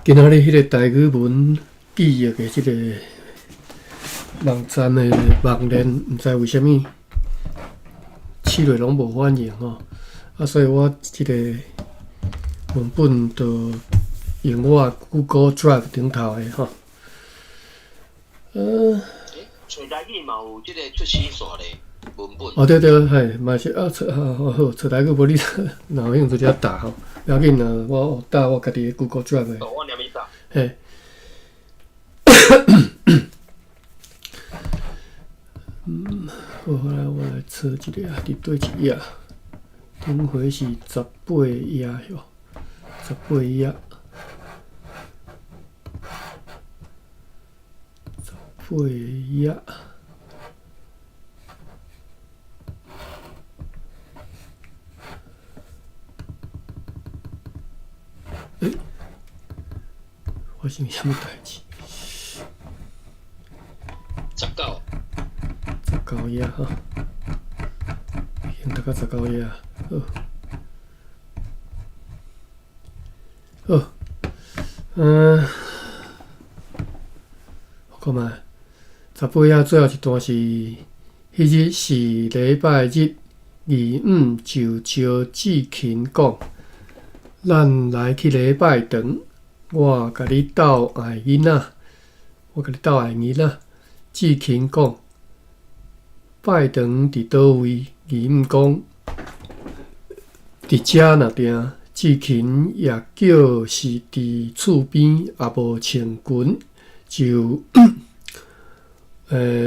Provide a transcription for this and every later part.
今仔日迄个台语文记忆的即个网站的网链，毋知为虾米试落拢无反应吼，所以我即个文本就用我 Google Drive 顶头的吼。找台语嘛有即个出新线的文本。哦对对，嘿，嘛是好，找台语无你若有兴趣就打吼，不要紧啊，我打我家己的 Google Drive 的。我念你打。嘿。好来，我来测一个啊，伫对一页？顶回是18页哟，18页，18页。发生什么代志？19页哈，已经读到19页啊。好，我看卖18页最后一段是，迄日是礼拜日，25就招志勤讲，咱来去礼拜堂，我甲你斗爱囡仔，志勤讲。拜堂伫倒位？义毋讲，伫遮若定。志勤也叫是伫厝边，也无穿裙，就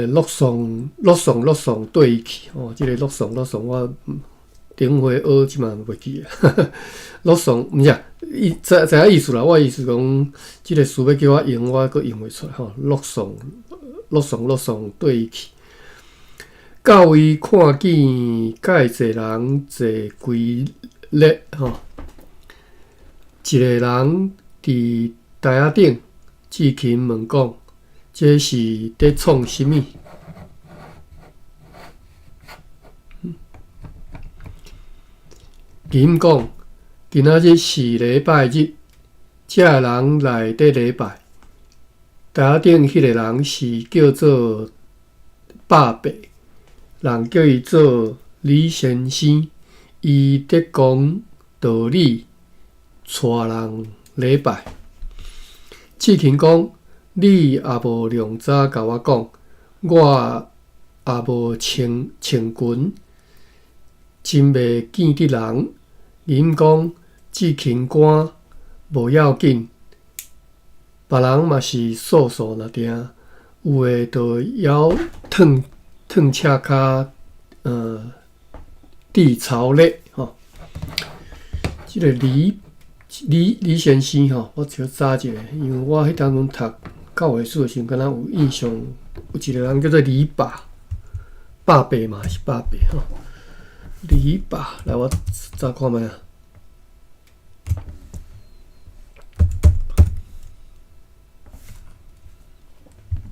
录送对去。哦，即、个录送我顶回学即嘛袂记啊。录送毋是啊，知影意思啦。我意思讲，即个词要叫我用，我阁用袂出来吼。录送对去。到位看见，介济人坐规列吼。一个人伫台仔顶，志勤问讲：“这是伫创啥物？”金讲：“今仔日是礼拜日，这个人来伫礼拜。台仔顶迄个人是叫做伯伯。”人叫伊做李先生，伊伫讲道理，带人礼拜。志勤讲：“你也无量早甲我讲，我也无穿裙，真袂见得人。”因讲志勤官无要紧，别人嘛是素若定，有诶就枵褪车骹，地槽咧吼。即个李先生吼，我小查一下，因为我迄当阵读教会书诶时阵，敢若有印象，有一个人叫做李伯嘛是伯吼。李伯，来我查看觅啊。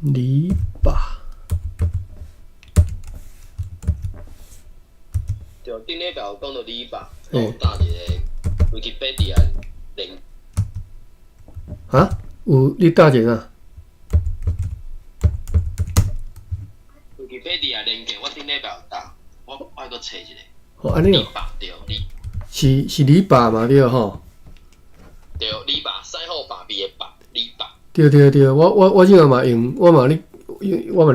李伯。就顶礼拜有讲到李伯，我打一个 Wikipedia 连。啊？有你打一个啊 ？Wikipedia 连接我顶礼拜有打，我爱搁找一个。哦，安尼哦。李伯对，是李伯嘛对吼？对，李伯，西好爸比的伯，李伯。对，我即个嘛用，我嘛咧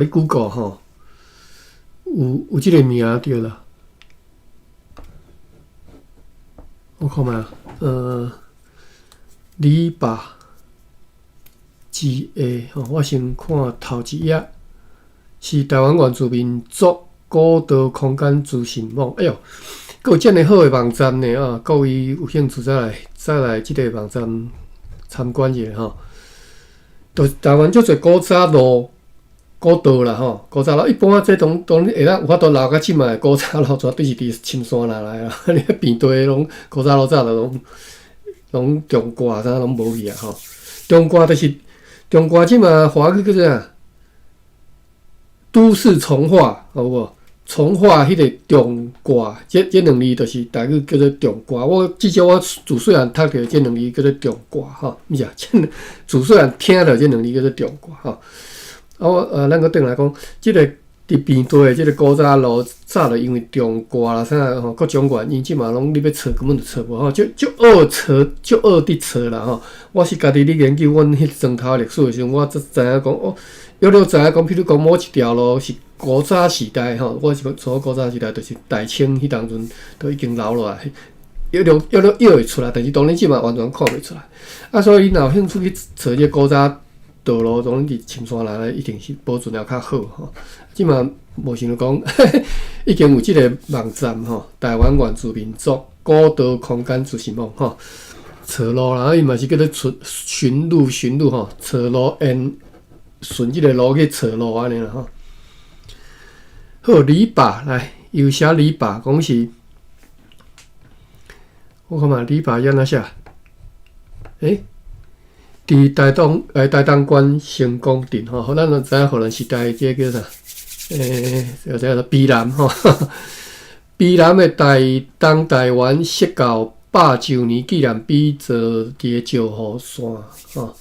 Google 吼，有即个名对啦。我看觅啊，李伯字A吼，我先看头一页，是台湾原住民族古道空间资讯网。哎哟，阁有遮尔好诶网站呢啊！各位有兴趣再来即个网站参观一下吼。就台湾足侪古道啦吼，古早路一般这当会当有法度留到即卖古早路，绝对是伫深山内来啦。你边地拢古早路早就拢中挂啥拢无去啊吼。中挂就是中挂即卖华语叫做都市重化，好无？从化迄个中卦，这两字就是大概叫做中卦。我至少我自细汉读着这两字叫做中卦吼，毋是啊？自细汉听着这两字叫做中卦吼。咱个转来讲，即个伫边地的即个古早路，早就因为中卦啦啥吼，各种原因，即嘛拢你要找根本就找无吼，就恶伫找啦吼。我是家己咧研究阮迄砖头历史的时候，我才知影讲哦，约知影讲，譬如讲某一条路是古早时代吼，我是说古早时代，就是大清迄当阵都已经留落来，约会出来，但是当然即嘛完全看袂出来。啊，所以你若有兴趣去找这古早道路，当然伫深山内咧，一定是保存了较好吼。即嘛无想到讲，已经有即个网站吼，台湾原住民族古道空间资讯网吼，找路啦，伊嘛是叫做寻路吼，找路顺即个路去找路安尼啦吼。好，李白来，又写李白，讲是，我看嘛，李白安怎写？伫台东县成功镇吼，咱就知影荷兰时代即个叫啥？叫做卑南吼。卑南的台湾设教100周年纪念碑坐伫石河山吼。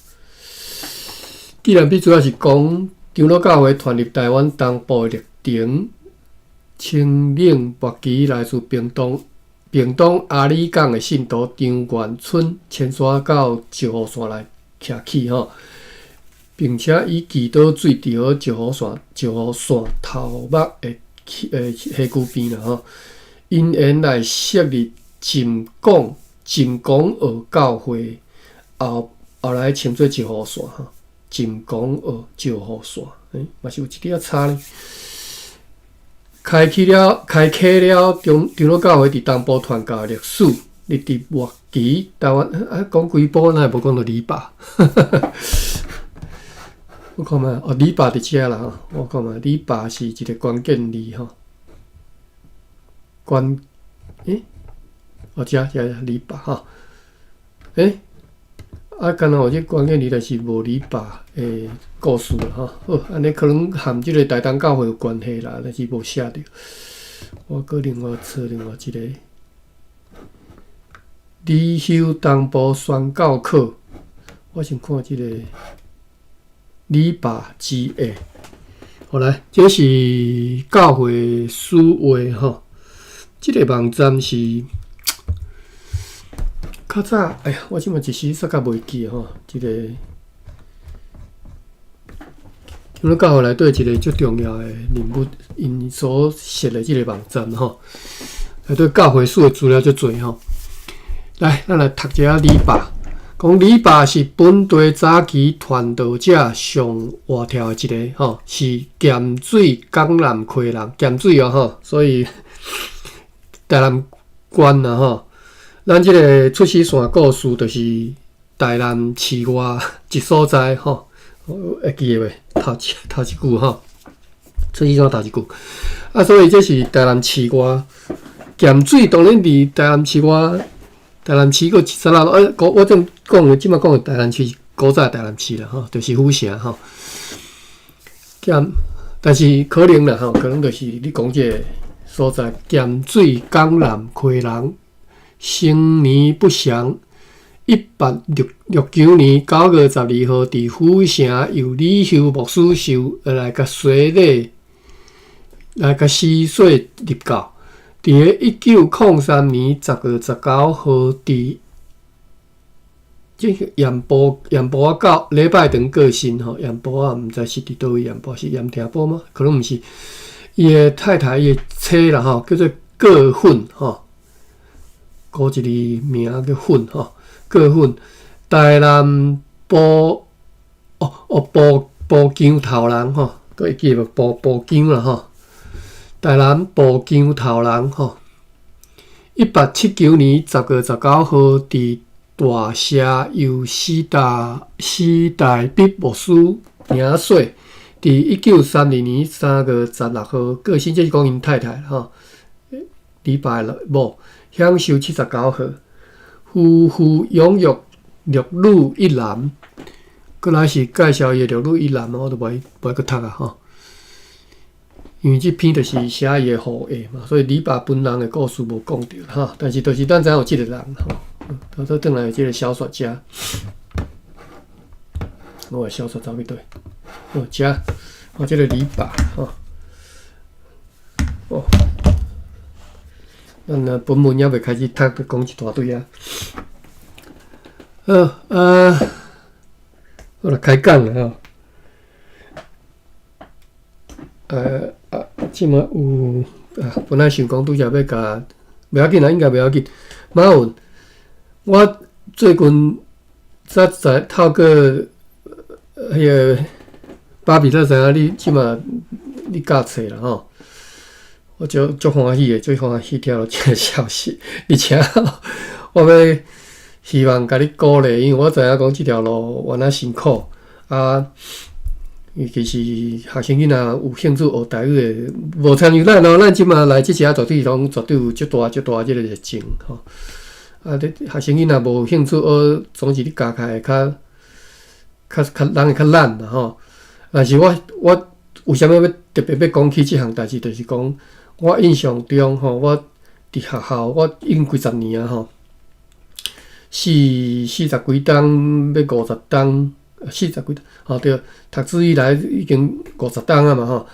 纪念碑主要是讲长老教会传入台湾东部的历程，清领末期来自屏东阿里港的信徒张元春迁徙到石河山来徛起吼，并且以祈祷水伫石河山头目的溪谷边啦吼，因缘来设立金港澳教会，后来称作石河山吼。金港澳石河山，嘛是有一点差呢。开启了长老教会伫东部传教历史，历伫末期台湾讲几部，咱也无讲到李白。我看嘛，李白伫遮啦吼，我看嘛，李白是一个关键字吼。遮李白吼，敢若有这关键字，但是无李白诶故事啦吼。好，安尼可能含即个台东教会有关系啦，但是无写着。我搁另外找另外一个离休东部宣教课，我先看即个李白之爱。好来，这是教会思维吼，即个网站是。较早，我即满一时煞甲袂记吼，一个长老教会内底一个最重要的人物，因所设的即个网站吼，内底教会史的资料足侪吼。来，咱来读一下李白，讲李白是本地早期传道者上活跳的一个吼，是咸水江南溪人，咸水吼，所以台南县啦吼。咱即个出世线故事，就是台南市外一所在吼，会记得袂？头一句吼，出世线头一句。所以这是台南市外咸水，当然伫台南市外，台南市个13路。我正讲的，即摆讲的台南市，古早台南市啦吼，就是府城吼。但是可能啦吼，可能就是你讲这个所在咸水江南溪人。生年不详，1869年9月12号，伫府城由李休牧师受来甲洗礼，来甲洗洗入教。伫个1903年10月19号，伫即盐埔仔到礼拜堂过身吼，盐埔仔毋知是伫倒位盐埔，是盐埕埔吗？可能毋是。伊的太太，伊的妻啦吼，叫做葛粉吼。古一个名叫粉吼，葛粉，台南埔江头人吼，佫会记无埔江啦吼，台南埔江头人吼。1879年10月19号，伫大社由史大必牧师名岁，伫1932年3月16号过身，这是讲因太太吼，李白某。享受79号，夫妇养育六女一男。过来是介绍伊六女一男，我都袂搁读啊吼。因为这篇就是写伊的后裔嘛，所以李白本人的故事无讲到哈。但是就是咱知影有这个人吼，倒转来有这个小说家，我的小说走去对，遮这个李白咱本文还未开始读，讲一大堆啊。我来开讲了即马有本来想讲拄则要甲，袂要紧啦，应该袂要紧。马文，我最近才透过迄个芭比才知影你即马你教册啦吼，我足欢喜的，最欢喜听到这个消息，而且我要希望甲你鼓励，因为我知影讲即条路原来辛苦尤其是学生囡仔有兴趣学台语的，无参与咱咯。咱即马来即些绝对有足大即个热情吼。学生囡仔无兴趣学，总是你教开会较人会较懒啦吼。但是我为虾米要特别要讲起即项代志，就是讲我印象中吼，我伫学校我已经几十年啊吼，40几档要50档。40几档，对，读书以来已经50档啊嘛吼。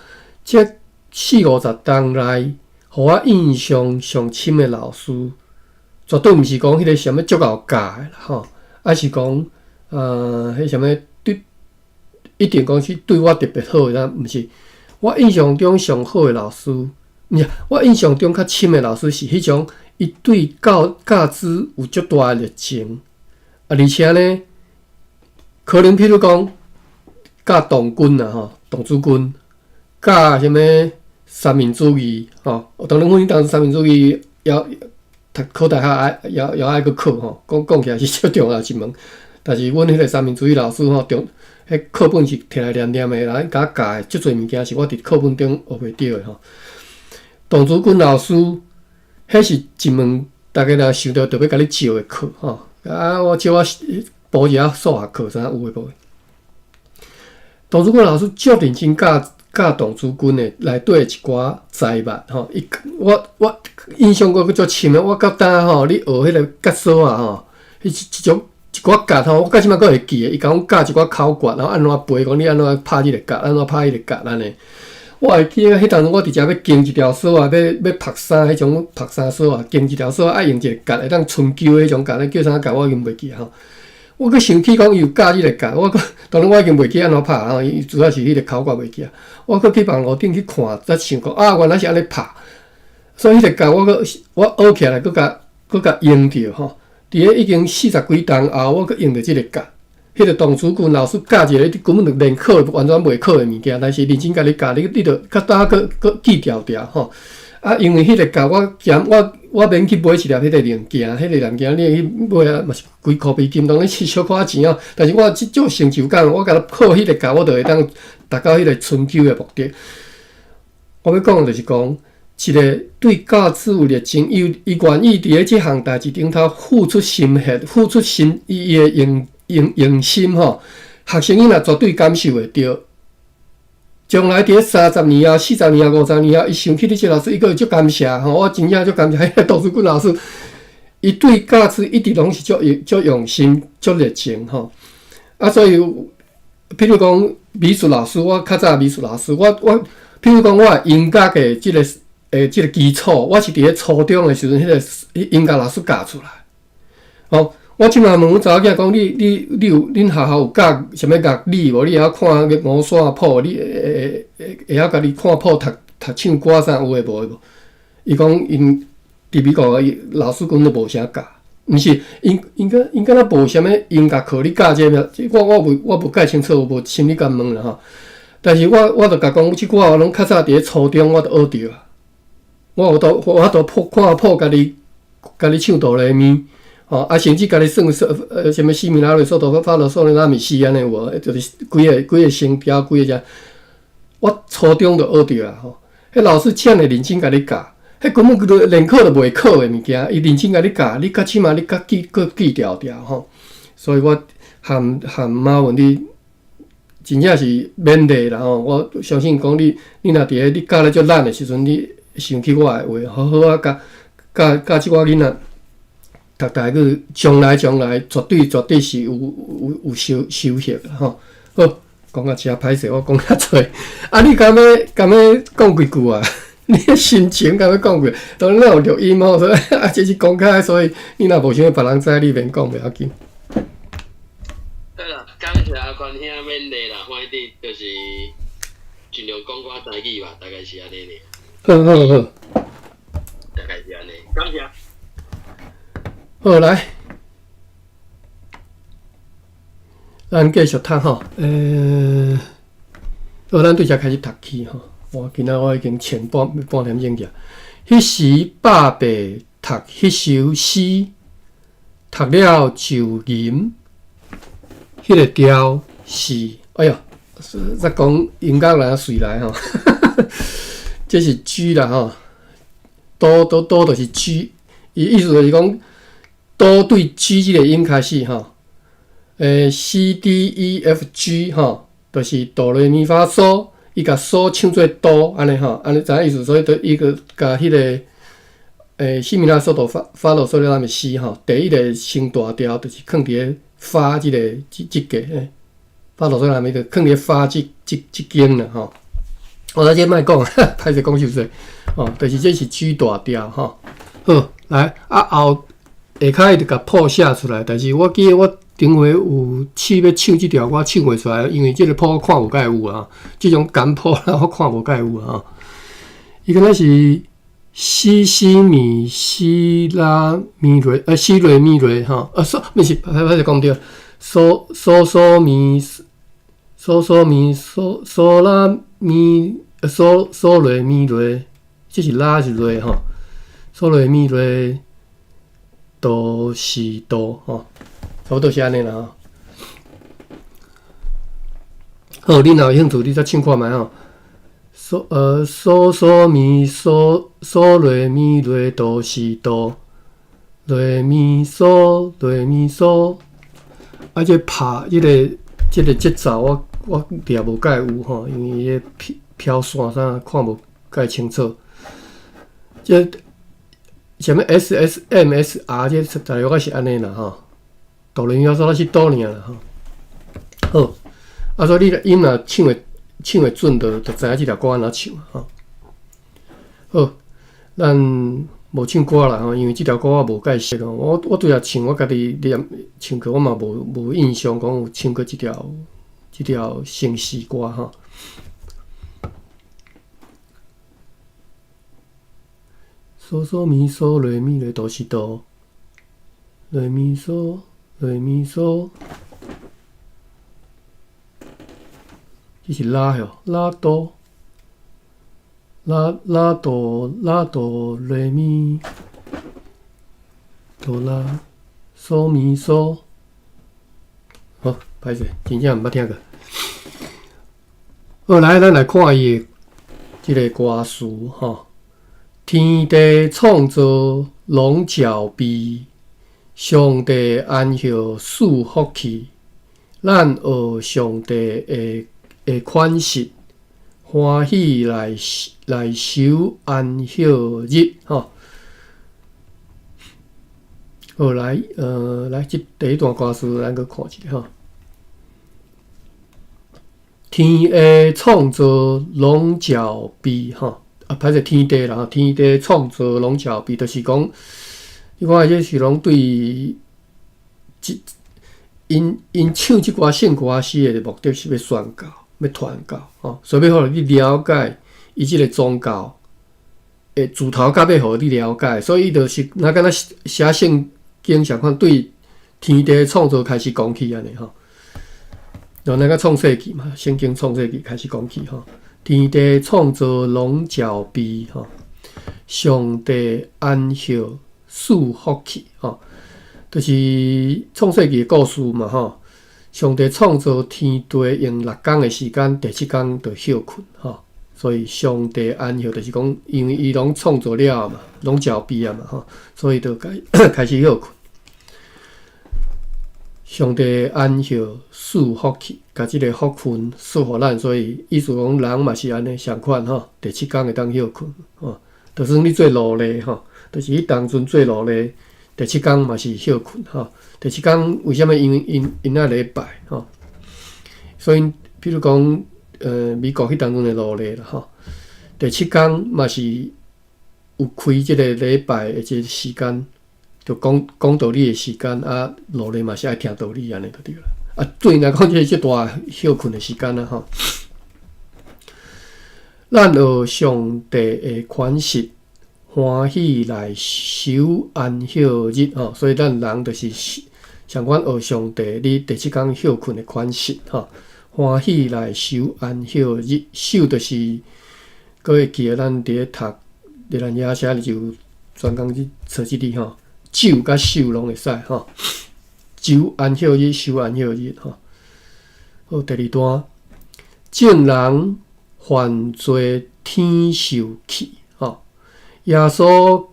这40-50档内，互我印象上深的老师，绝对毋是讲迄个啥物足够教的啦吼，是讲迄啥物对，一定讲是对我特别好的，毋是。我印象中上好的老师，毋是，我印象中较深的老师是迄种，伊对教知有足大的热情，而且呢。可能譬如讲，教童军啦吼，童子军，教什么三民主义吼，当然阮当时三民主义要读考大学要爱去考吼，讲起来是足重要一门。但是阮迄个三民主义老师吼，迄课本是摕来念念的，然后甲我教的足侪物件是我伫课本中学袂到的吼。童子军老师，迄是一门大家若想到特别甲你招的课吼，我招我。补一下数学课，啥有诶无诶？童子军老师足认真教童子军诶，内底一寡财物吼。我印象过足深诶，我到当吼，你学迄个角数啊吼，一寡角吼，我到即摆阁会记诶。伊甲阮教一寡考诀，然后安怎背，讲你安怎拍即个角，安怎拍迄个角安尼。我会记迄当时我伫遮要经一条数啊，要拍衫迄种拍衫数啊，经一条数爱用一个角，会当春秋迄种角，叫啥角我已经袂记吼。我阁想起讲伊有教即个教，当然我已经袂记安怎拍吼，伊主要是迄个考诀袂记啊。我阁去网络顶去看，才想讲原来是安尼拍，所以迄个教我学起来阁甲用着吼。伫咧已经40几档后，我阁用着即个教。迄个童子军老师教一个根本就连考完全袂考的物件，但是认真甲你教，你着较早阁记条吼。因为迄个教我免去买一粒迄个零件，迄个零件你去买嘛是几箍美金，当然是小可钱哦。但是我即种成就感，我甲他考迄个教，我就会当达到迄个春秋的目的。我要讲的就是讲，一个对教知有热情，伊愿意伫咧即项代志顶头付出心血，付出伊的用心吼。学生囡仔绝对感受会到。将来伫30年后、40年后、50年后，伊想起你这老师，伊个足感谢吼，我真正足感谢迄个童子军老师，伊对教师一直拢是足用心、足热情吼。所以，譬如讲美术老师，我较早美术老师，我譬如讲我音乐的即个基础，我是伫咧初中的时阵，迄个音乐老师教出来。我即马问阮查某囝讲，你有恁学校有教啥物乐理无？你会晓看个五线谱？你会晓家己看谱读唱歌啥有诶无诶无？伊讲因伫美国老师根本都无啥教，毋是因敢若无啥物音乐课你教这个，我无介清楚，我无心理敢问啦吼。但是我著甲讲，即句话拢较早伫咧初中我著学着啊。我都看谱家己唱哆来咪。甚至家己算什么西米拉瑞、索哆发罗、索拉米西安尼有无？就是几个声调，几个只。我初中就学着啊吼，迄老师这样的认真甲你教，迄根本就连考都袂考的物件，伊认真甲你教，你起码你记条吼。所以我含马文你真正是免累啦吼。我相信讲你若伫咧你教咧足懒的时阵，你想起我的话，好好啊教即寡囡仔读台语，将来绝对是有收获啦吼。好，讲到遮歹势，我讲较侪。啊，你敢要讲几句啊？你的心情敢要讲几句？当然有录音吼，所以啊，这是公开，所以你若无想要别人知，你免讲袂要紧。对啦，感谢阿宽兄免礼啦，反正就是尽量讲我台语吧，大概是安尼呢。好，大概是安尼，感谢。好来，咱继续读吼。咱对遮开始读起吼。今仔我已经前半点钟去。迄时伯伯读迄首诗，读了就吟。迄个调是，哎哟，再讲音乐来随来吼，这是 G 啦吼，哆就是 G， 伊意思就是讲哆对 G 这个音开始吼，C D E F G 吼，就是哆来咪发嗦，伊甲嗦唱做哆安尼吼，安尼知影意思，所以就伊个甲迄个西米拉嗦哆发落嗦了咱的 C 吼，第一个升大调就是放伫咧。发即个个，发落去内面就放伫发即间啦吼。我这莫讲，歹势讲就是哦，就是这是 G 大调吼。好，来后下骹就甲谱写出来，但是我记得我顶回有试要唱即条，我唱袂出来，因为即个谱我看无介有啊，即种简谱啦，我看无介有啊。伊敢若是西米西拉咪瑞西瑞咪瑞哈不是，歹势讲对，嗦咪嗦拉咪嗦瑞咪瑞，这是拉是瑞哈，嗦瑞咪瑞哆是哆哈，差不多是安尼啦哈。好，你若有兴趣，你再唱看觅吼。嗦咪嗦瑞咪瑞哆是哆，瑞咪嗦，啊，这拍这个节奏我掠无介有吼，因为迄飘线啥看无介清楚。这什么 SSMSR 这大约是安尼啦吼，哆来咪发嗦是哆尔啦吼。好，啊，所以你的音若唱会准就知影即条歌安怎唱吼。好，咱无唱歌啦吼，因为即条歌我无介识哦。我对啊唱，我家己念唱过，我嘛无印象讲有唱过即条城市歌吼。嗦咪嗦瑞咪瑞哆是哆，瑞咪嗦。这是拉哟，拉哆，拉哆，瑞咪，哆拉，嗦咪嗦。好，歹势，真正毋捌听过。好，来，咱来看伊的即个歌词吼。天地创造拢照备，上帝安歇赐福气，咱学上帝的款式，欢喜来守安息日吼。好，来即第一段歌词，咱去看一下吼。天的创造拢照备吼，歹势天地啦，天地创造拢照备，就是讲，你看这是拢对因唱即寡圣歌诗的目的是要宣教。要传教吼，所以要互你了解伊即个宗教诶，自头到尾互你了解，所以伊就是若敢若写圣经相款对天地创造开始讲起安尼吼，然后那个创世纪嘛，圣经创世纪开始讲起吼，天地创造拢照备吼，上帝安歇赐福气吼，就是创世纪的故事嘛吼。上帝创造天地用6天的时间，第7天就休困吼，所以上帝安歇就是讲，因为伊拢创造了嘛，拢照备啊嘛吼，所以就开始休困。上帝安歇赐福气，甲即个福分赐互咱，所以意思讲人嘛是安尼相款吼。第7天会当休困吼，就算你做劳力吼，就是迄当阵做劳力，第7天嘛是休困吼。第7天为什么因那礼拜吼？所以比如讲美国迄当阵的劳力啦吼，第7天嘛是有开即个礼拜的即个时间。就讲道理的时间啊，劳力嘛是爱听道理安尼就对啦。啊，对来讲，即大休困的时间啦吼。咱学上帝的款式，欢喜来守安息日吼，所以咱人就是相关学上帝你第7天休困的款式吼，欢喜来守安息日，守就是各位记得咱伫咧读日兰野写就专讲即测即字吼。守甲守拢会使吼，守安息日，守安息日吼。好，第2段，众人犯罪天受气吼，耶稣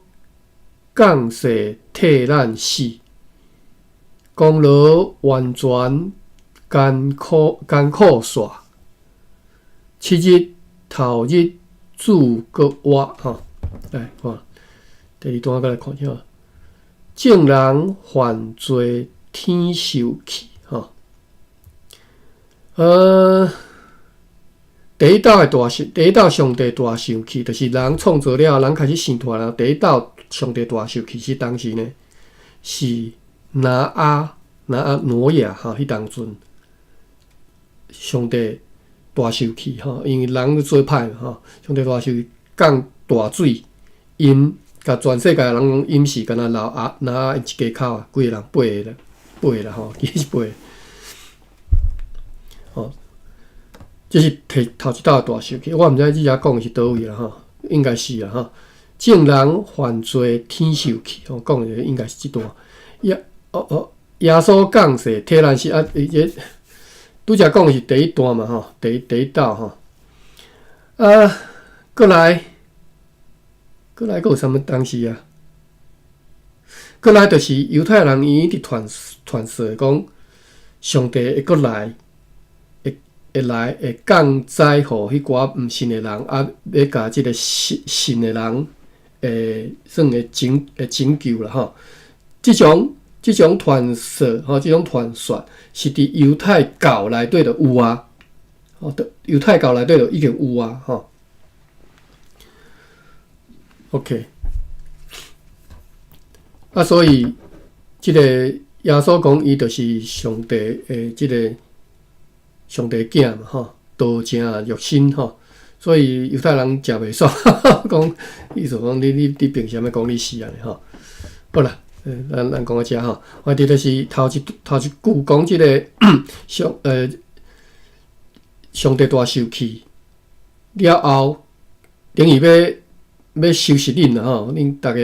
降世替咱死，功劳完全艰苦煞。7日头日主搁活吼，来看第2段，再来看一下。众人犯罪天受气吼，第一道上帝大受气，就是人创造了，人开始信托了。第一道上帝大受气是当时呢，是挪亚哈，迄当阵上帝大受气吼，因为人做歹嘛吼，上帝大受气降大水淹。甲全世界的人拢淹死，敢若拿一家口啊，几个人8个啦吼，其实是8个。吼，这是头一道大受气，我毋知即只讲的是倒位啦吼，应该是啦吼。众人犯罪天受气，吼，讲的应该是即段。耶稣降世替咱死啊！拄则讲的是第1段嘛吼，第一道吼。过来。过来，有啥物当时啊？过来就是犹太人伊一直传说讲，上帝会过来，会降灾互迄寡毋信的人，啊，要甲即个信的人，算会拯救啦吼。即种传说吼，即种传说是伫犹太教内底就有啊，吼，犹太教内底就已经有啊，吼。OK， 所以即个耶稣讲，伊就是上帝诶，即个上帝囝嘛吼，道成肉身吼，所以犹太人食袂爽，讲意思讲你凭啥物讲你是安尼吼？好啦，咱讲到遮吼，我伫就是头一句讲即个上帝大受气了后，等于要收拾恁啦吼，恁大家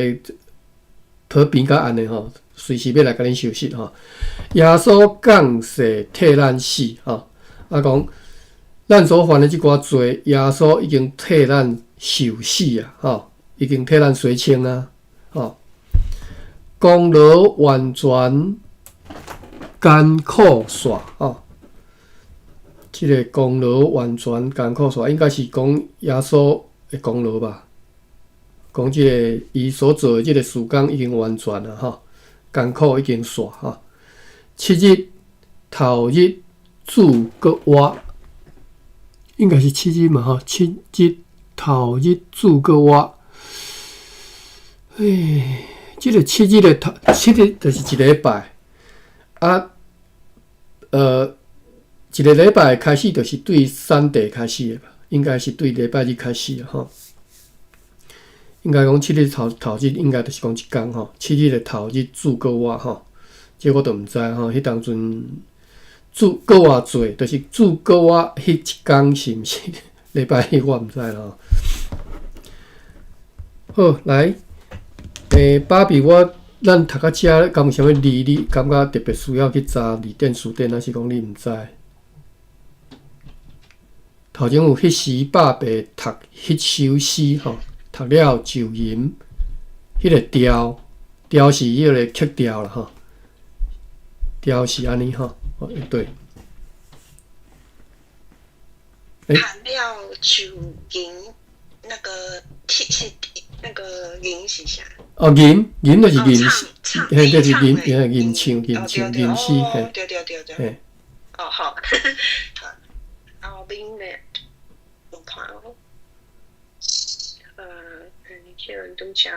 讨边甲安尼吼，随时要来甲恁收拾吼。耶稣降世替咱死吼，讲咱所犯的即寡罪，耶稣已经替咱受死啊吼，已经替咱洗清啊吼。功劳完全艰苦煞吼，即个功劳完全艰苦煞，应该是讲耶稣的功劳吧。讲即个伊所做的即个事工已经完全了吼，艰苦已经煞吼。7日头日主搁活，应该是7日嘛吼。7日头日主搁活，即个7日的7日就是一礼拜啊。一个礼拜开始就是对3地开始的吧，应该是对礼拜日开始的吼。应该讲7日头日应该就是讲一天吼，7日的头日主搁活吼，这我都毋知吼。迄当阵主搁活做，就是主搁活迄一天是毋是礼拜日我毋知啦。好，来，芭比，咱读到遮，敢有啥物字你感觉特别需要去查字典词典，还是讲你毋知？头前有迄时爸爸读迄首诗吼。读了就吟，迄个调是迄个曲调啦吼，条是安尼哈，哦，对。含料酒银那个是那个银是啥？哦，银就是银，嘿，就是银，银唱，银丝，嘿，对，哦好，后面咧，我看哦，叫人都讲，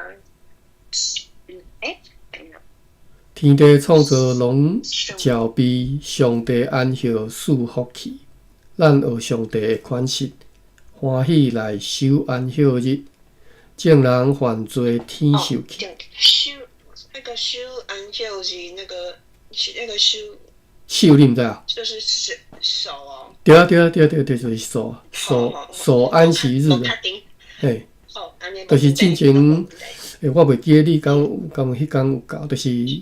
天地创造龙鸟鳖，上帝安歇赐福气。咱学上帝的款式，欢喜来守安息日，众人犯罪天受气。守安息日那个守你毋知啊？就是守哦。对，就是守安息日啊。嘿，就是进前，我袂记得你敢迄天有教，就是。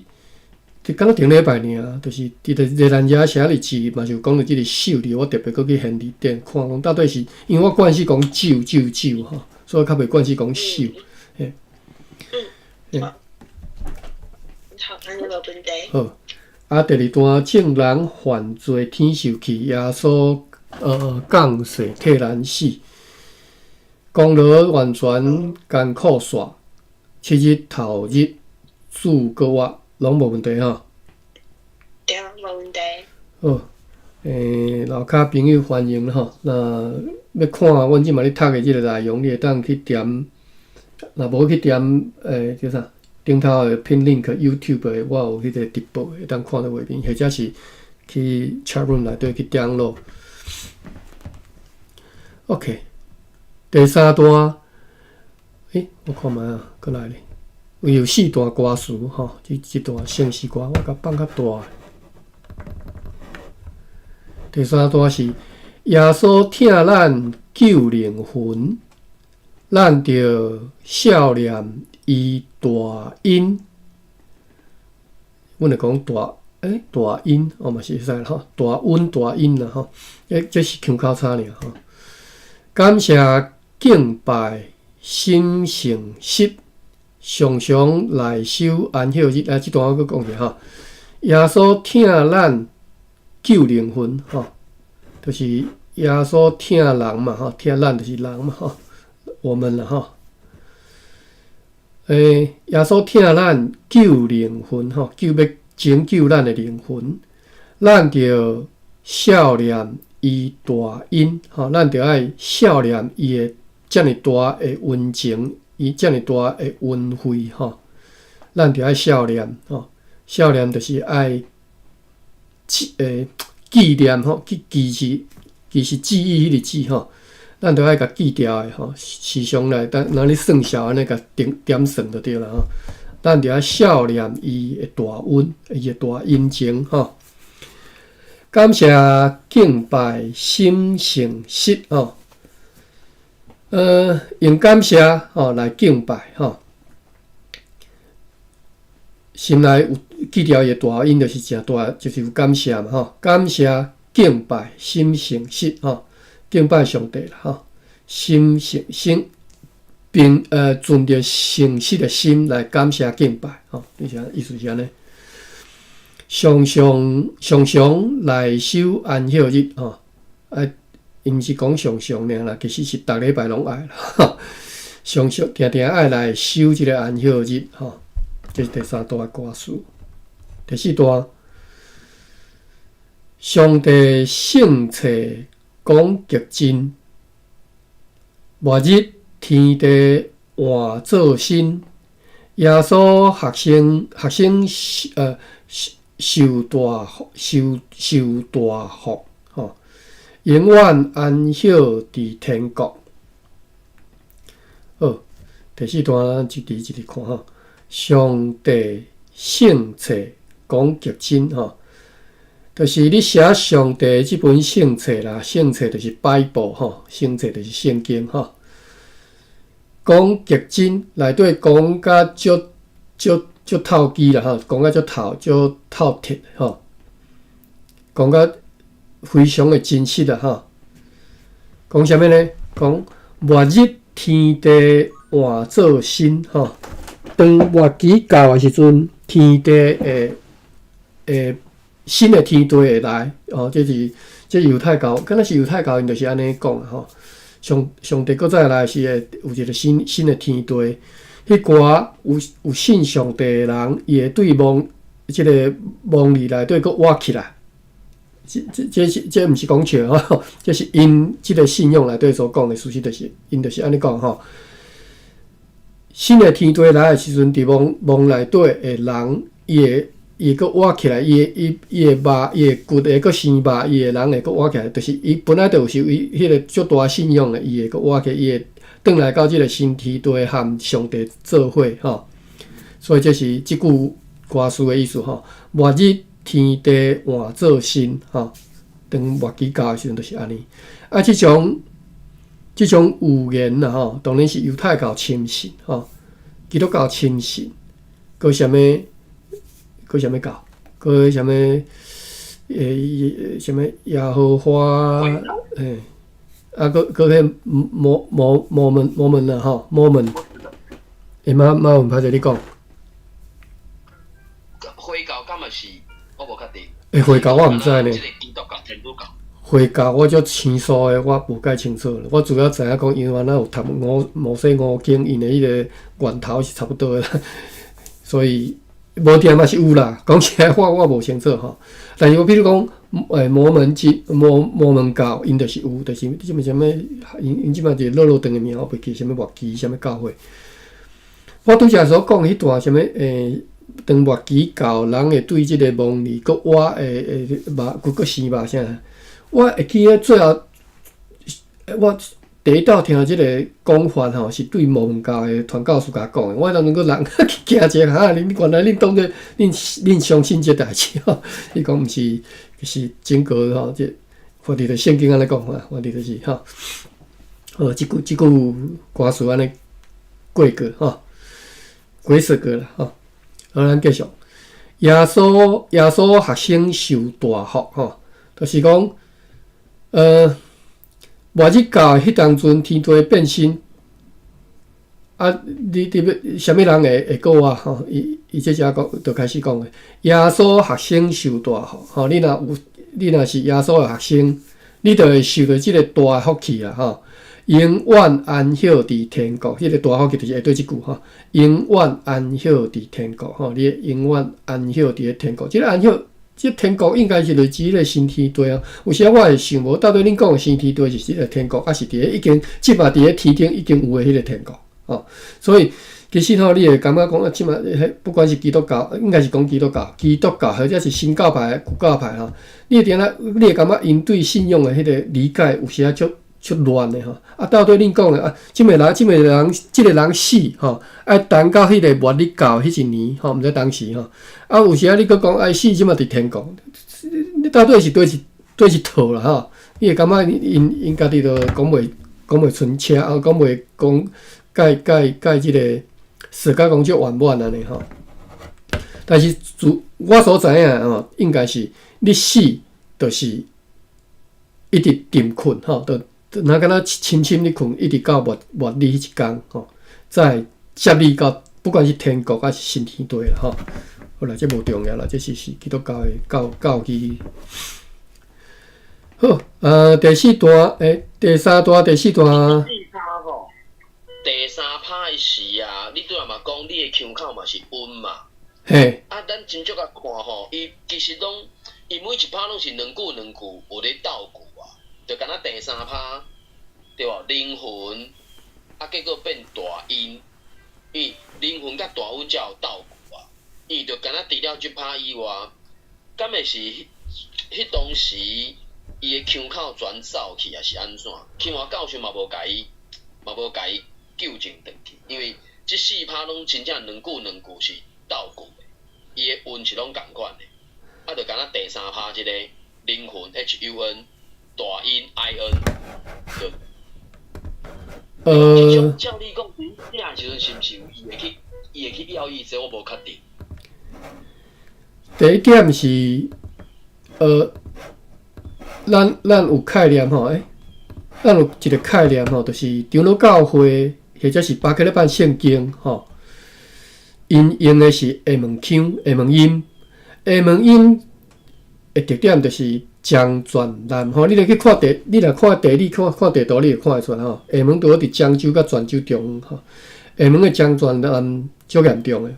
即刚顶礼拜尔，就是伫个咱遮写日子嘛，就讲到即个守日，我特别搁去现地点看，讲到底是因为我惯势讲酒吼，所以较袂惯势讲守。嘿，好，安尼无问题。好，啊，第二段众人犯罪天受气，耶稣降世替咱死，功劳完全艰苦煞，7日头日主搁我。拢无问题吼。对，无问题。好，楼骹朋友欢迎吼。那要看阮即马咧读的即个内容，你会当去点，若无去点叫啥？顶头的 pin link YouTube 的，我有迄个直播会当看到画面，或者是去 chat room 内底去download。OK， 第三段，我看觅啊，过来咧。有4段歌词吼，即段姓氏歌，我甲放较大。第三段是耶稣听咱救灵魂，咱着孝念伊大恩。阮会讲大恩，嘛是会使吼，大恩啦吼，这是腔口差尔吼。感谢敬拜心诚实。常常来守安息日，即段我搁讲者吼。耶稣听咱救灵魂，吼，就是耶稣听人嘛，吼，听咱就是人嘛，吼，我们啦，吼。耶稣听咱救灵魂，吼，要拯救咱的灵魂，咱着孝念伊大恩，吼，咱着爱孝念伊的遮尔大的恩情。伊遮尔大的恩惠吼，咱着爱孝念吼，孝念就是爱纪念吼，记是记忆迄个记吼，咱着爱甲记牢的吼，时常来若咧算数安尼甲点算就对啦吼，咱着爱孝念伊的大恩，伊的大恩情吼，感谢敬拜心诚实吼。用感谢吼来敬拜吼，心内有记牢伊大恩，就是诚大，就是有感谢嘛吼。感谢敬拜心诚实吼，敬拜上帝啦吼，心诚并存着诚实的心来感谢敬拜吼，意思是安尼。常常来守安息日吼，伊毋是讲常常尔啦，其实是逐礼拜拢爱啦。常常定爱来守即个安息日吼，这是第三段歌词。第四段，上帝圣册讲极真，末日天地换做新，耶稣学生受大福。永远安息伫天国。好，第四段一字一字看吼。上帝圣册讲极真吼，就是你写上帝即本圣册啦，圣册就是 Bible 吼，圣册就是圣经吼。讲极真内底讲甲足透机啦吼，讲甲足透彻吼，讲甲非常的真实啦吼，讲啥物呢？讲末日天地换做新吼，当末期到的时阵，天地会新的天地会来哦，这犹太教，敢若是犹太教因就是安尼讲吼。上帝搁再来是会有一个新的天地，迄寡有信上帝的人，伊会对即个梦里内底搁活起来。这毋是讲笑吼，这是因即个信仰内底所讲的事实，就是因就是安尼讲吼。新的天地来的时阵，伫梦内底的人，伊会搁活起来，伊的肉，伊的骨会搁生肉，伊的人会搁活起来，就是伊本来就有伊迄个足大信仰的，伊会搁活起来，伊会转来到即个新天地和上帝做伙吼。所以这是即句歌词的意思吼。末日天地换做新吼，当末期到的时阵就是安尼。啊，即种预言啦吼，当然是犹太教亲信吼，基督教亲信，搁啥物？搁啥物教？搁啥物？啥物耶和华？啊，搁迄摩门啦吼，摩门。马文拍者你讲。回教敢嘛是？我无确定。回教我毋知呢。即个基督教、天主教。回教我足生疏的，我无介清楚。我主要知影讲，因为咱有读摩西五经，因的迄个源头是差不多的啦，所以无定嘛是有啦。讲起来我无清楚吼。但是我比如讲，摩门教，因就是有，就是即么啥物，因即摆一个落长的名，我袂记啥物末期啥物教会。我拄则所讲迄段啥物当末期教人会对即个梦里搁活肉搁生肉啥，我会记咧最后，我第一道听即个讲法吼，是对蒙教的传教士甲讲的。我当中个人惊一下，原来恁当作恁相信即代志吼。伊讲毋是，是整个吼，即或者圣经安尼讲法，或者就是吼，即句歌词安尼过吼，过说过啦吼。好，咱继续。耶稣学生受大福吼，就是讲，末日到迄当阵天地变新，啊，你要啥物人会过啊？吼，伊这只讲就开始讲诶。耶稣学生受大福，吼，你若是耶稣诶学生，你就会受到即个大诶福气啦，吼。永远安息伫天国，迄个大福气就是下底即句吼，永远安息伫天国吼，你永远安息伫天国。即个安息，即天国应该是类似迄个新天地啊。有时我会想无，到底恁讲的新天地是即个天国，还是伫已经即摆伫天顶已经有诶迄个天国吼？所以其实吼，你会感觉讲啊，即摆不管是基督教，应该是讲基督教或者是新教派、旧教派吼，你会感觉因对信仰的迄个理解有时出乱的吼，啊，到底恁讲的啊，即个人死吼，爱等到迄个末日到迄一年吼，毋知当时吼，啊，有时你佫讲爱死即马伫天国，你到底是对一套啦吼，你会感觉因家己都讲袂顺车，啊，讲袂解即个世界讲足圆满安尼吼。但是我所知影吼，应该是你死就是一直沉困吼，若敢若深深咧困，一直到末日迄一天吼，再接你到不管是天国还是新天地啦吼。好啦，这无重要啦，这是基督教的教义。好，第四段第三段。第三拍的时啊，你拄仔嘛讲你的腔口嘛是温嘛。嘿。啊，咱真足甲看吼，伊其实伊每一拍拢是两句有咧斗句啊。就敢若第三拍，对无？灵魂啊，结果变大音，伊灵魂甲大音才有斗句啊。伊就敢若除了即拍以外，敢会是迄当时伊的腔口全走去，还是安怎？起码教授嘛无甲伊纠正转去，因为即四拍拢真正两句是斗句的，伊的音是拢共款的。啊，就敢若第三拍即个灵魂 HUN。大音 IN， 就照你讲，你时阵是毋是伊会去要意这我无确定。第一点是，咱有概念吼，咱有一个概念吼，就是长老教会或者是巴克勒班圣经吼，因用的是下门腔、下门音。的特点就是江泉南吼。你若去看地，你若看地理看地图，你就看会出来吼。厦门拄好伫漳州甲泉州中央吼。厦门的江泉南足严重的。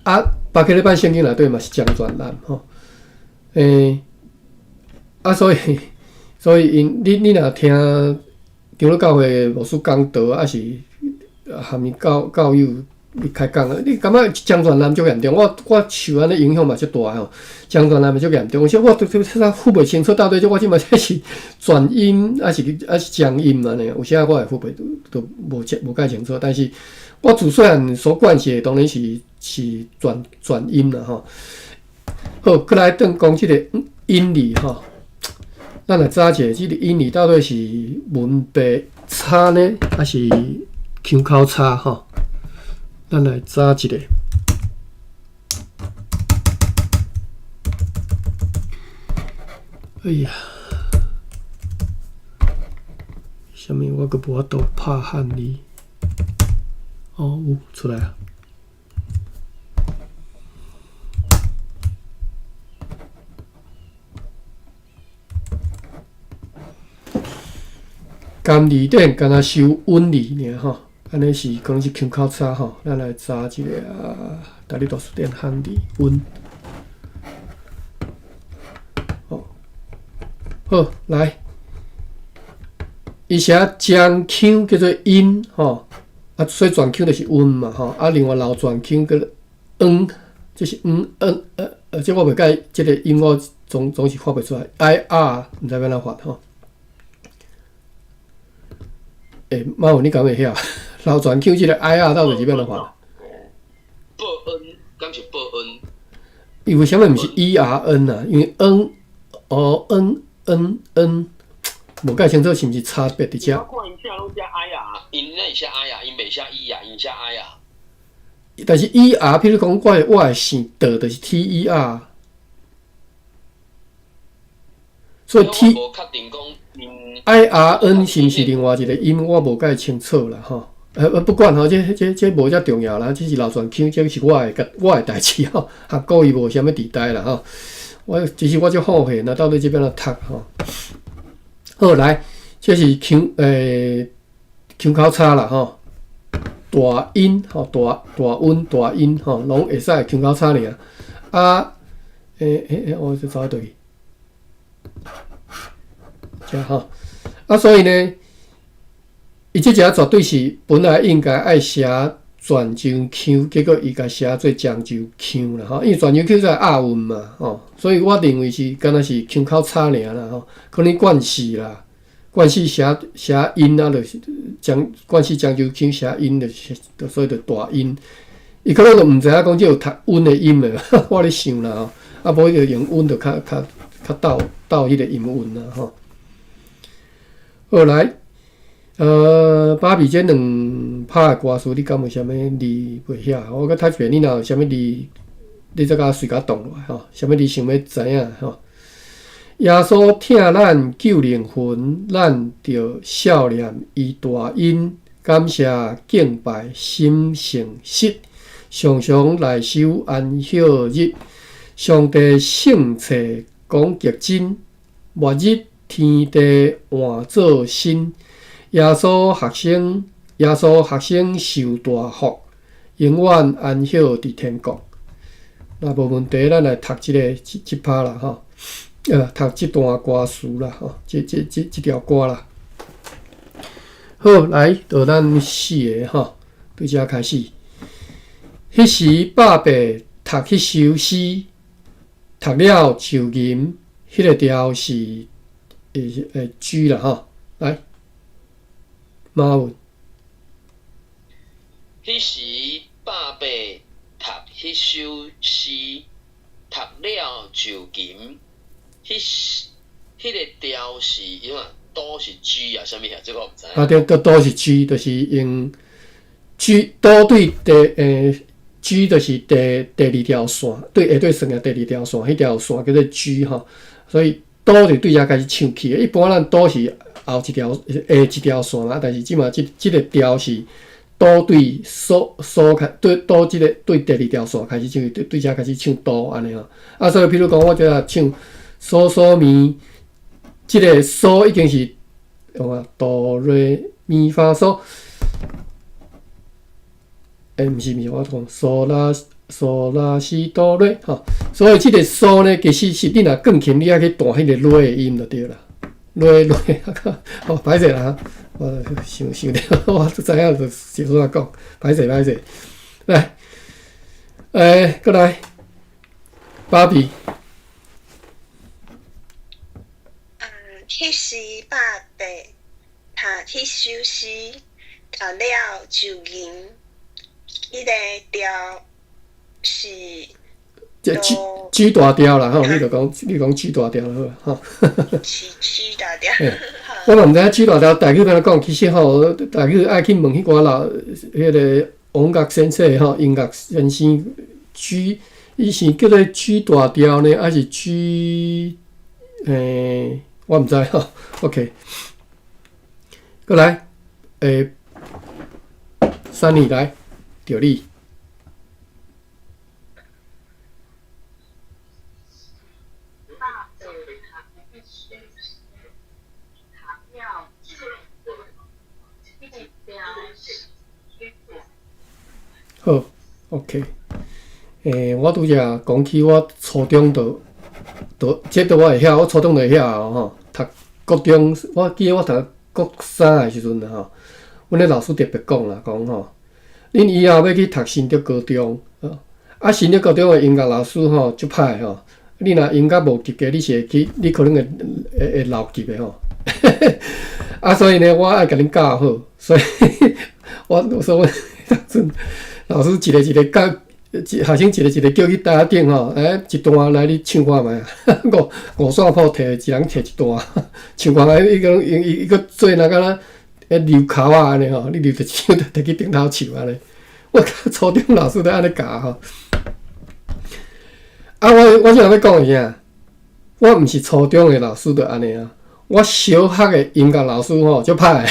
啊，巴克利班圣经内底嘛是江泉南吼。所以你若听长老教会牧师讲道，还是含义教友你开讲啊，你感觉江泉南足严重？我受安尼影响嘛足大吼。江泉南嘛足严重，而且我都分不清楚到底我即嘛这是转音还是江音嘛呢？有时我也分不都无介清楚，但是我自细汉所惯习当然是转音啦吼。好，过来讲即个音理吼。咱来查者，即个音理到底是文白差呢，还是腔口差吼？咱来查一下。哎呀，啥物我阁无法度拍汉字？哦，有出来啊！甘字顶敢若收温字尔吼，安尼是可能是腔口差吼。咱来查一下大力大字典汉字温。好，来，伊写将腔叫做音吼，啊，所以转腔就是温嘛吼，啊，另外老转腔叫做就是即我袂解，即个音我总是发袂出来 ，ir 毋知要怎发吼。妈有你敢会晓？老转腔即个 ir 到底是要怎发？报恩，敢是报恩？伊为什么毋是 ERN 啊？因为无解清楚是毋是差别伫遮？我看因写拢写 I 啊，因那写 I 啊，因袂写 E 啊，因写 I 啊。但是 ER， 譬如讲我的姓的就是 TER， 所以 IRN 是毋是另外一个音？我无解清楚啦吼。不管吼，这无遮重要啦，这是老传腔，这是我的代志吼，和故意无啥物地带啦吼。其实我就好奇，那到底这边怎读吼？好来，这是腔口差啦吼，大音吼，大温大音吼，拢会使腔口差尔。啊，我就找对，这吼，啊，所以呢，伊这只绝对是本来应该爱写泉州腔，结果伊甲写做漳州腔啦吼，因为泉州腔在押韵嘛吼，所以我认为是敢若是腔口差尔啦吼，可能惯势啦，惯势写音啊，就是惯势漳州腔写音就所以就大音，伊可能就毋知影讲即有读温的音诶，我咧想啦吼，啊无伊就用温就较斗迄个音韵啦吼。好来。芭比这两拍的歌词，你敢有啥物字袂晓？我甲读一遍，你若有啥物字，你再甲随甲动落来吼。啥物字想要知影吼？耶稣疼咱救灵魂，咱着孝念伊大恩，感谢敬拜心诚实，常常来守安息日。上帝圣册讲极真，末日天地换做新。耶稣学生受大福，永远安息伫天国。那无问题，咱来读即拍啦吼，读即段歌词啦吼，即条歌啦。好，来到咱四个吼，对遮开始。迄时伯伯读迄首诗，读了就吟，迄个调是G 啦吼，来。马文，迄时伯伯读迄首诗，读了就吟。迄个调是因为都是 G 啊，啥物啊？这个我毋知。啊，对，都是 G， 就是用 G 都对G 就是第二条线，对下对算嘅第二条线，迄条线叫做 G 吼，所以都是对遮开始唱起的。一般咱都是后一条下一条线啦，但是即嘛即个调是哆对嗦开对哆即个对第二条线开始唱，对遮开始唱哆安尼吼。啊，所以譬如讲，我就要唱嗦嗦咪，即个嗦已经是哆瑞咪发嗦。毋是，我讲嗦拉西哆瑞吼，所以即个嗦呢，其实是你若更轻，你还去弹迄个瑞的音就对啦。瑞，哦，歹势啦，我想着，我都知影就是怎讲，歹势，来，过来，芭比。迄时爸爸他迄首诗读了就赢，迄个调是。这G 大调啦，吼，你讲 G 大调好吼。G 大调。我嘛毋知影 G 大调台语安怎讲，其实吼，台语爱去问迄寡老迄个音乐先生吼，音乐先生 G， 伊是叫做 G 大调呢，还是 G？ 我毋知吼。OK， 过来，Sunny来，着你。好 ，OK， 我拄则讲起我初中这我会晓，我初中就会晓吼。读国中，我记得我读国三的时阵吼，阮咧老师特别讲啦，讲吼，恁以后要去读新竹高中，啊新竹高中的音乐老师吼足歹吼，你若音乐无及格，你是会去，你可能会落级的吼。啊，所以呢，我爱甲恁教好，所以我说当阵。老师一个教学生一个叫去台下顶吼，一段来你唱看卖啊，五线谱摕一人摕一段，唱看卖，伊个做那个溜口啊安尼吼，你溜着唱摕去顶头唱安尼。我初中老师都安尼教吼。啊，我想要讲一下，我毋是初中的老师就安尼啊，我小学的音乐老师吼足歹，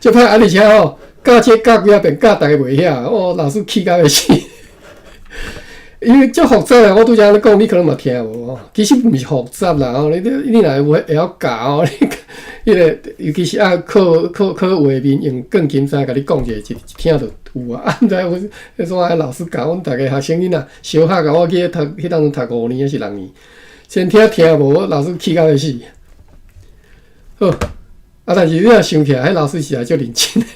足歹，而且吼。教几啊遍，教大家袂晓，老师气到要死。因为足复杂啊，我拄则安尼讲，你可能嘛听无吼。其实毋是复杂啦吼，你若会晓教吼，你迄个尤其是靠画面用钢琴仔甲你讲一听就有啊。毋知迄种老师教阮逐个学生囡仔，小学啊，我记得迄当阵读5年还是6年，先听无，老师气到要死。好，但是你若想起来，迄老师是足认真的。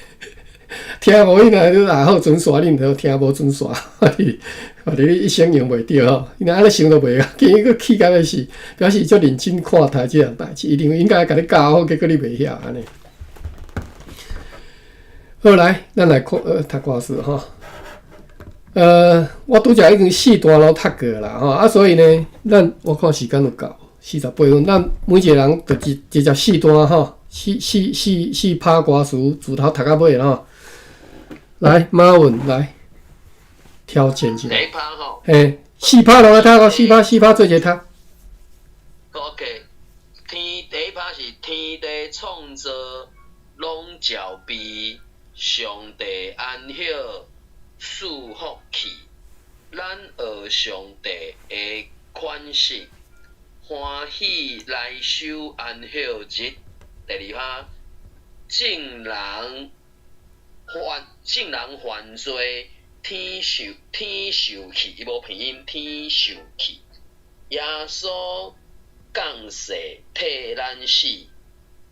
听无，伊若你也好准煞，你毋着听无准煞，或者你一生用袂着吼。伊若安尼想都袂晓，见伊个气到要死，表示足认真看待即样代志，一定应该甲你教好，结果你袂晓安尼。好来，咱来看读歌词吼。我拄则已经4段拢读过啦吼，啊，所以呢，我看时间就够48分，咱每一个人就直接4段吼，4拍歌词，自头读到尾吼。来，马文来挑战一下。第一趴吼。4拍落来读哦，4拍做一个读。OK， 第一趴是天地创造拢照备，上帝安歇赐福气，咱学上帝的款式，欢喜来守安歇日。第二趴，众人犯罪，天受气，伊无拼音，天受气。耶稣降世替咱死，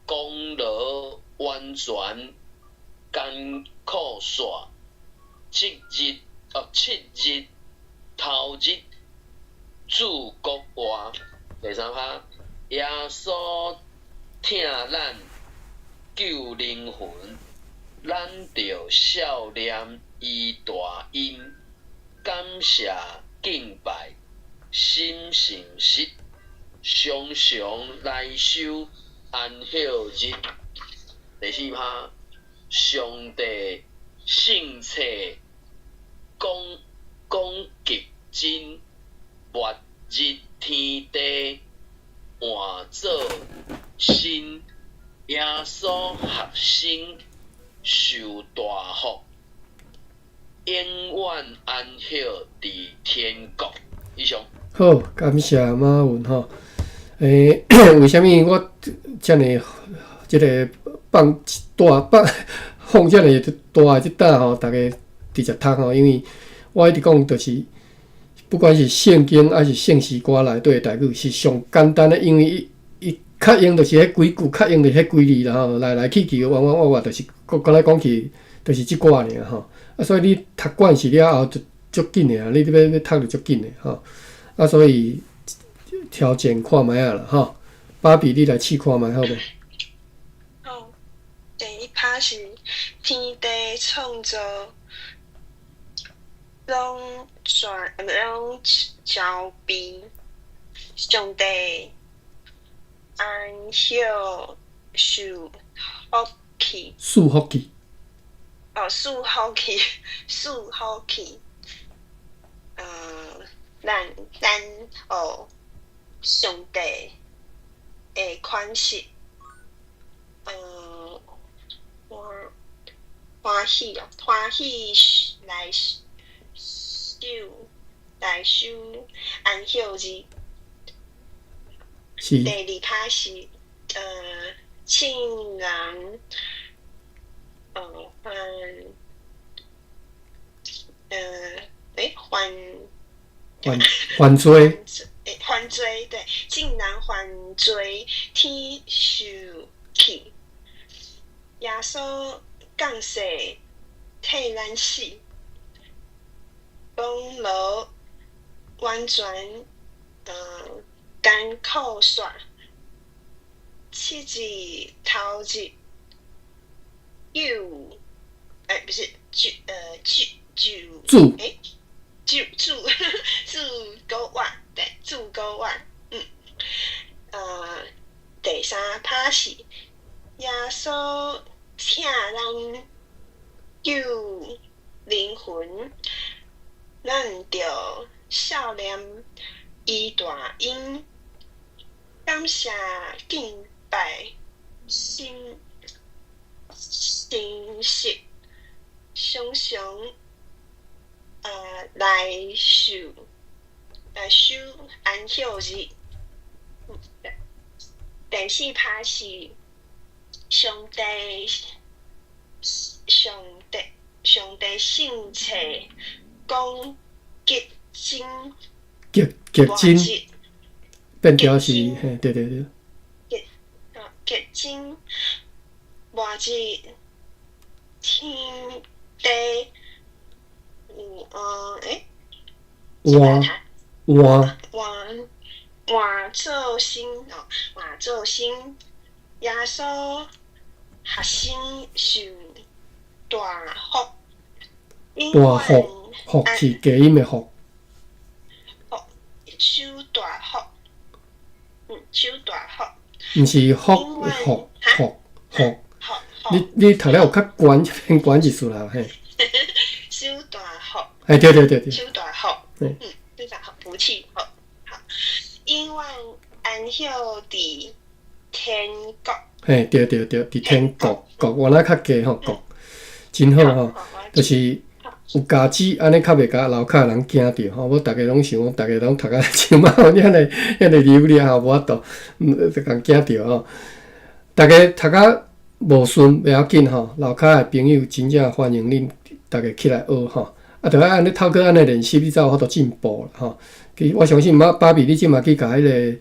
功劳完全艰苦煞。7日头日主国外。第三趴，耶稣听咱救灵魂。咱着少念伊大音，感谢敬拜，心诚实，常常来守安歇日。第4趴，上帝圣册讲极真，末日天地换做新，耶稣学生。受大福，永远安息伫天国。以上。好，感谢马文吼。为什么我遮尔即个放遮尔大的即胆吼，大家直接读吼？因为我一直讲，就是不管是圣经还是圣诗歌内底的代语，是上简单的，因为伊较用就是迄几句，较用就是迄几字啦吼，来来去去，弯弯弯弯，就是讲来讲去，就是即寡尔吼。啊，所以你读惯势了后，就足紧的啊，你要读就足紧的吼。啊，所以条件看卖啊啦吼。芭比，你来试看卖好无？好，第一趴是天地创造，拢交俾上帝安息受福气。束福气。束福气，束福气。咱上帝的款式，欢喜来受安息日。是。第二趴是亲人犯罪，对，竟然犯罪，天受气，耶稣降世替咱死，功劳完全艰苦煞，七日头日不是9万，对，9万，第三趴是耶稣请咱救灵魂，咱着少年伊大恩，感谢敬拜心实，常常来受安息日。第四趴是上帝圣册讲结晶，结晶，变调是嘿，对。结晶，末日天地换做新，耶稣学生受大福，福是加音的福，受大福，毋是福。你读了有较悬偏悬一丝啦，嘿。受大福。对。受大福。非常好，福气好。永远安息伫天国。嘿，对，伫天国，原来较低吼，国真好吼，就是有家姊安尼较袂甲楼骹人惊着吼。我逐个拢想，逐个拢读啊像猫遐尼流利吼，无法度，就共惊着吼。逐个读啊无顺袂要紧吼，楼骹的朋友真正欢迎恁逐个起来学吼。啊，着爱安尼透过安尼练习，你才有法度进步啦吼。我相信芭比，你即马去甲迄个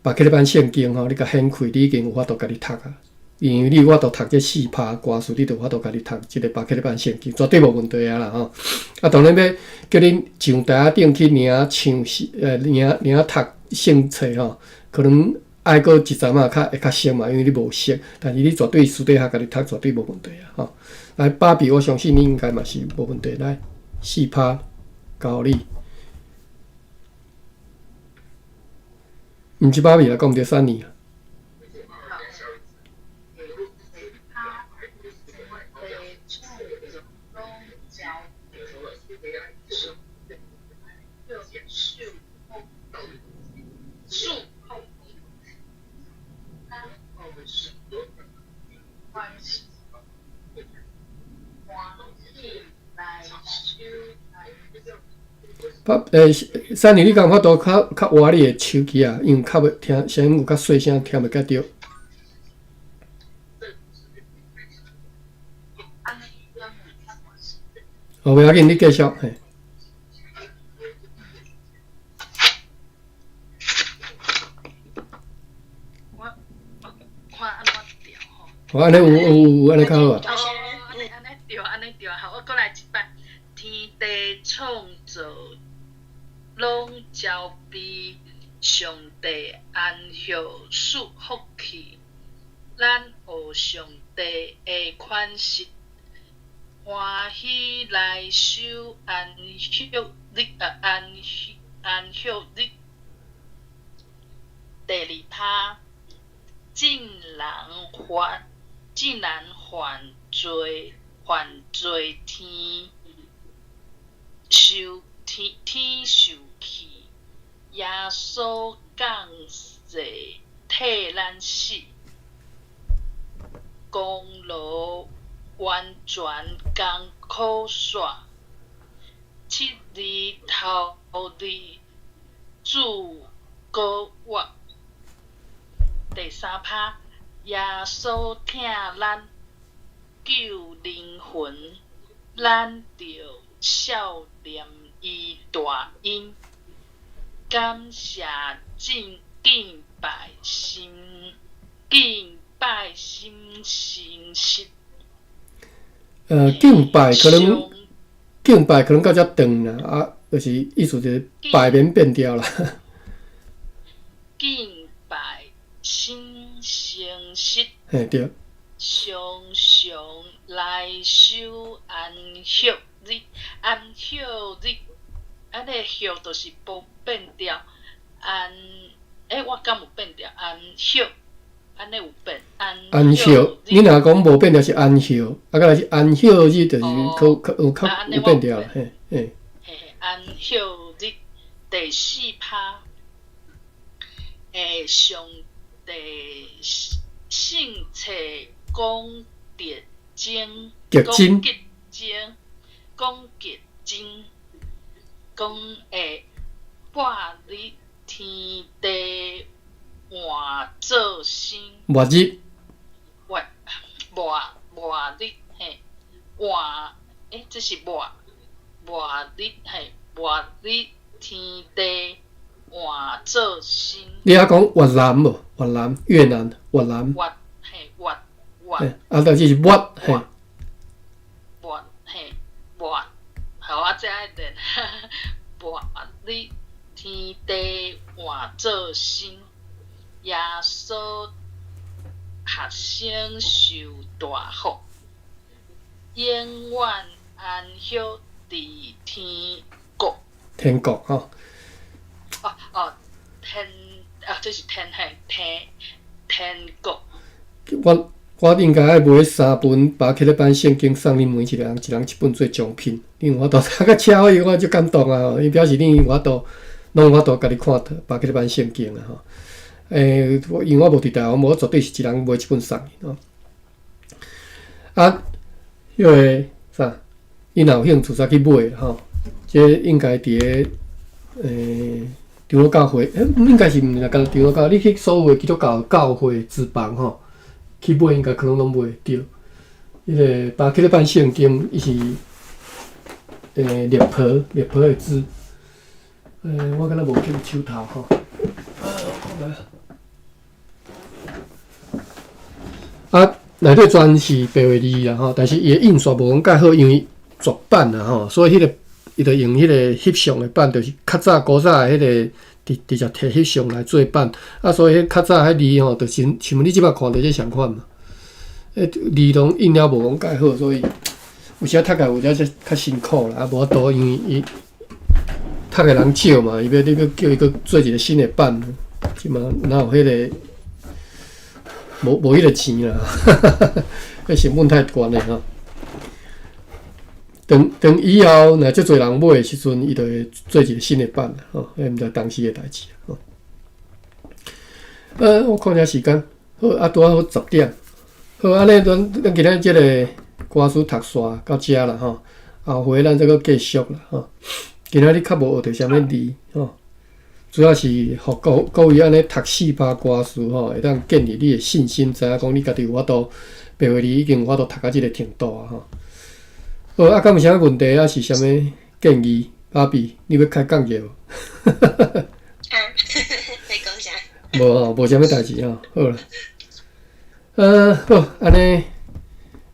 巴克利班圣经吼，你甲掀开，你已经有法度家己读啊。因为你有法度读这4趴歌词，你就有法度家己读即个巴克利班圣经，绝对无问题啊啦吼。啊，当然要叫恁上台仔顶去领唱领读圣册吼，可能爱过一阵仔会较熟嘛，因为你无熟，但是你绝对私底下家己读绝对无问题啊吼。来，芭比，我相信你应该嘛是无问题。来，4趴交你。毋是芭比啦，讲毋着3年啊。三年你敢有法度较活你的手机啊？因为较袂听声音有较细声，听袂甲着。哦，袂要紧，你继续嘿。哦，安尼有安尼较好啊。安尼对，好，我过来一摆。天地创造，拢交俾上帝安享赐福气。咱学上帝的款式，欢喜来守安息日安息日。第二趴，竟然犯罪天受气，耶稣降世替咱死，功劳完全艰苦煞，七日头日主高活。第三趴，耶稣疼咱，救灵魂，咱着少念伊大恩，感谢敬拜心实。敬拜可能较遮长啦，啊，就是意思就是拜免变调啦。敬拜心诚实。嘿，对。常常来守安息日，安息日，安尼息就是无变调，我敢有变调？安息，安尼有变？安息，你若讲无变调是安息，啊，个是安息日就是有较变调啦，嘿，嘿。嘿，安息日第四趴，上帝圣册。讲结晶，讲会半日天地换做新。末日。末日嘿，这是末日嘿，末日天地换做新。你还讲越南无？越南。啊，但是末嘿，好，我再练。末日天地换做新，耶稣学生受大福，永远安息伫天国。天国吼。这是天国。我应该爱买3本巴克勒班圣经送恁每一人一本做奖品。你有法度读到车尾，我就感动啊！伊表示你有法度，拢有法度家己看巴克勒班圣经啊！吼，因为我无伫台湾，我绝对是一人买一本送你哦。啊，迄个啥？你若有兴趣，再去买啦吼。这应该伫个长老教会，应该是毋是干长老教？你去所有基督教教会资帮吼。去买应该可能拢买着。迄个巴克勒班圣经，伊是猎婆的字。我敢若无记手头吼。啊，内底全是白话字啦吼，但是伊的印刷无讲介好，因为绝版啦吼，所以伊就用迄个翕相的版，就是较早古早的迄个。直接摕翕相来做版，啊，所以迄较早迄字吼，就像你即摆看到这相款嘛，字拢印了无讲介好，所以有时读起来有了较辛苦啦，啊，无法度，因为伊读的人少嘛，你要叫伊个做一个新的版，即嘛哪有迄个无迄个钱啦，迄成本太悬了吼。等以后，若遮侪人买的时阵，伊就会做一个新的版啦，吼，迄毋知当时的代志吼。我看下时间，好啊，拄好10点，好，安尼咱今仔即个歌词读煞到遮啦吼。后回咱再搁继续啦吼。今仔日较无学着啥物字吼，主要是互各位安尼读4趴歌词吼，会当建立你的信心，知影讲你家己有法度，白话字已经有法度读到即个程度啊吼。好，啊，敢有啥问题啊？是啥物建议？爸比，你要开讲者无？啊，在讲啥？无吼，无啥物代志吼。好啦，好，安尼，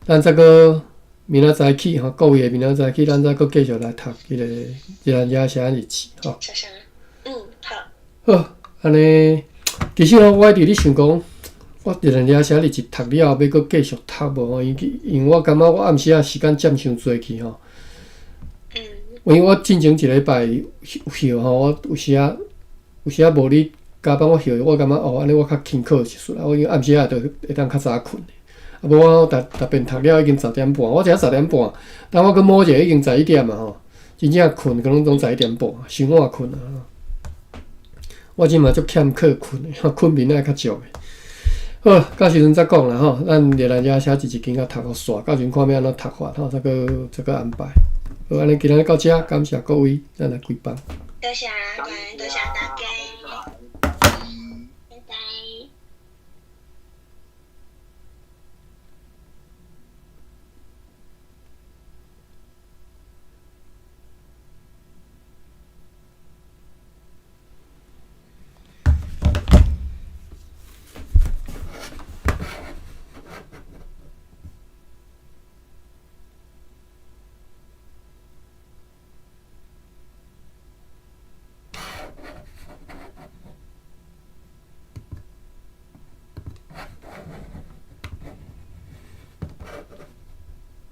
咱再搁明仔载起吼，各位的明仔载起，咱再搁继续来读迄个日兰遮写日记吼。啥啥？好。好，安尼，其实吼，我一直咧想讲，我日兰遮写日记读了后，要搁继续读无吼？因为我感觉我暗时啊时间占伤济去吼。因为我进前一礼拜休吼，我有时啊无咧加班，我休，我感觉哦，安尼我较轻巧一丝啦。我因为暗时啊，就会当较早困。啊，无我逐遍读了已经10点半，我才10点半，但我去摸者已经11点啊吼，真正困可能拢11点半，伤晚困啊。我即嘛足欠课困的，困眠爱较足的。好，到时阵再讲啦吼，咱日兰遮写日记经啊读互煞，到时阵看要安怎读法吼，再个安排。好，安尼今日到遮，感谢各位，咱来归班。多谢阿管，多谢大家。